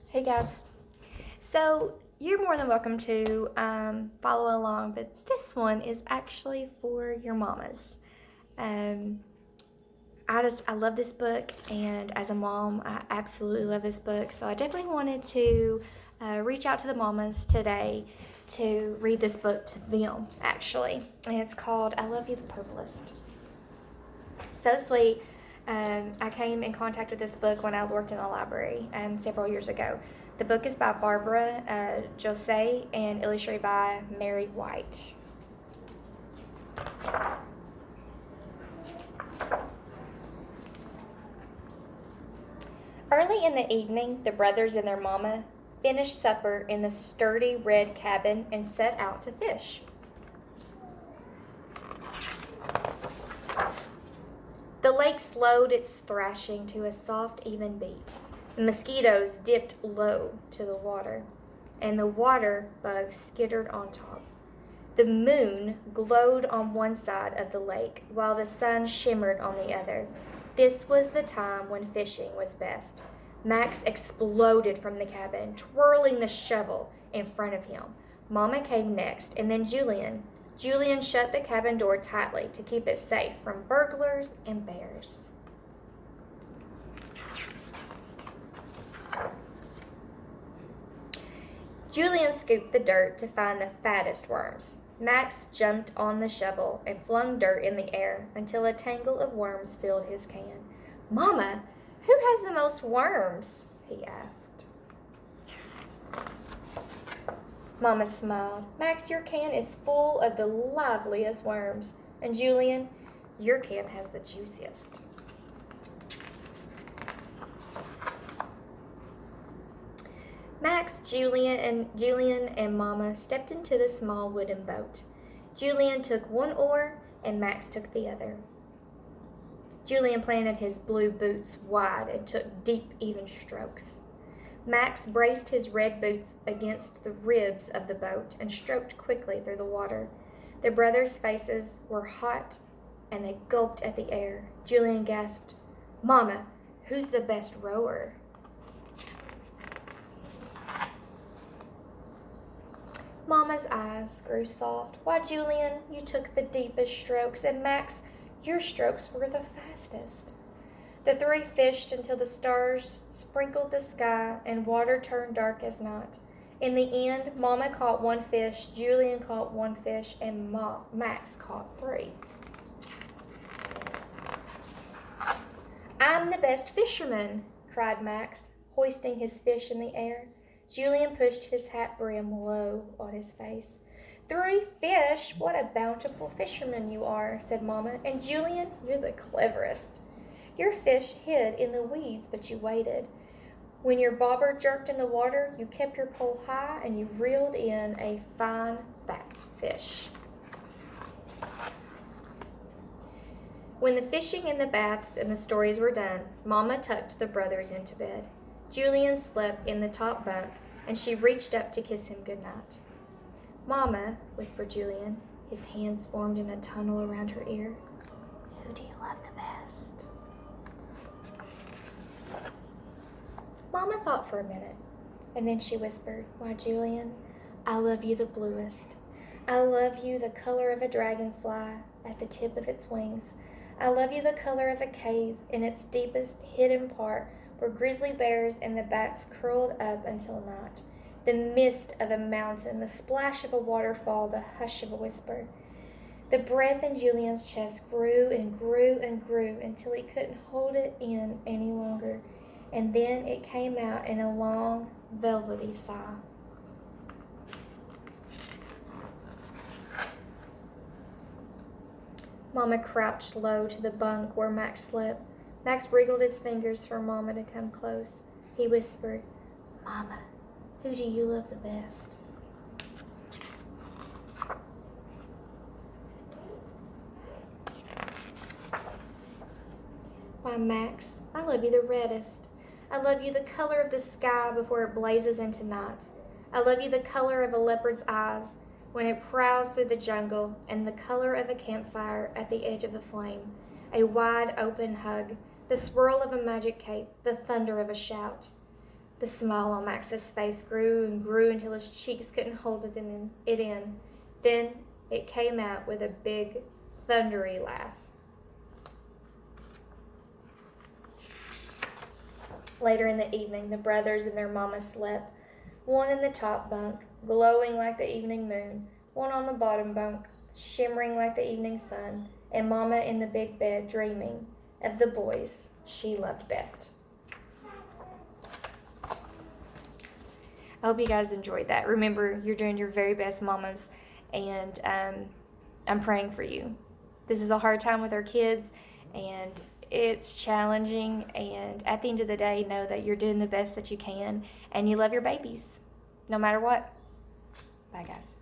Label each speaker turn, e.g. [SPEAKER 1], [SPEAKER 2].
[SPEAKER 1] Hey guys. So you're more than welcome to follow along, but this one is actually for your mamas. Um, I love this book, and as a mom, I absolutely love this book. So I definitely wanted to reach out to the mamas today to read this book to them, actually. And it's called "I Love You, the Purplest." So sweet. I came in contact with this book when I worked in a library several years ago. The book is by Barbara Jose and illustrated by Mary White. Early in the evening, the brothers and their mama finished supper in the sturdy red cabin and set out to fish. The lake slowed its thrashing to a soft, even beat. The mosquitoes dipped low to the water, and the water bugs skittered on top. The moon glowed on one side of the lake, while the sun shimmered on the other. This was the time when fishing was best. Max exploded from the cabin, twirling the shovel in front of him. Mama came next, and then Julian. Julian shut the cabin door tightly to keep it safe from burglars and bears. Julian scooped the dirt to find the fattest worms. Max jumped on the shovel and flung dirt in the air until a tangle of worms filled his can. "Mama, who has the most worms?" he asked. Mama smiled. "Max, your can is full of the liveliest worms. And Julian, your can has the juiciest." Max, Julian and Mama stepped into the small wooden boat. Julian took one oar and Max took the other. Julian planted his blue boots wide and took deep, even strokes. Max braced his red boots against the ribs of the boat and stroked quickly through the water. The brothers' faces were hot and they gulped at the air. Julian gasped, "Mama, who's the best rower?" Mama's eyes grew soft. "Why, Julian, you took the deepest strokes, and Max, your strokes were the fastest." The three fished until the stars sprinkled the sky and water turned dark as night. In the end, Mama caught one fish, Julian caught one fish, and Max caught three. "I'm the best fisherman," cried Max, hoisting his fish in the air. Julian pushed his hat brim low on his face. "Three fish? What a bountiful fisherman you are," said Mama. "And Julian, you're the cleverest. Your fish hid in the weeds, but you waited. When your bobber jerked in the water, you kept your pole high and you reeled in a fine, fat fish." When the fishing and the baths and the stories were done, Mama tucked the brothers into bed. Julian slept in the top bunk, and she reached up to kiss him goodnight. "Mama," whispered Julian. His hands formed in a tunnel around her ear. "Who do you love the best?" Mama thought for a minute, and then she whispered, "Why, Julian, I love you the bluest. I love you the color of a dragonfly at the tip of its wings. I love you the color of a cave in its deepest hidden part, where grizzly bears and the bats curled up until night. The mist of a mountain, the splash of a waterfall, the hush of a whisper." The breath in Julian's chest grew and grew and grew until he couldn't hold it in any longer, and then it came out in a long, velvety sigh. Mama crouched low to the bunk where Max slept. Max wriggled his fingers for Mama to come close. He whispered, "Mama, who do you love the best?" "Why, Max, I love you the reddest. I love you the color of the sky before it blazes into night. I love you the color of a leopard's eyes when it prowls through the jungle, and the color of a campfire at the edge of the flame. A wide open hug, the swirl of a magic cape, the thunder of a shout. The smile on Max's face grew and grew until his cheeks couldn't hold it in. Then it came out with a big, thundery laugh. Later in the evening, the brothers and their mama slept, one in the top bunk, glowing like the evening moon, one on the bottom bunk, shimmering like the evening sun, and Mama in the big bed dreaming of the boys she loved best. I hope you guys enjoyed that. Remember, you're doing your very best, mamas, and I'm praying for you. This is a hard time with our kids, and it's challenging, and at the end of the day, know that you're doing the best that you can, and you love your babies, no matter what. Bye, guys.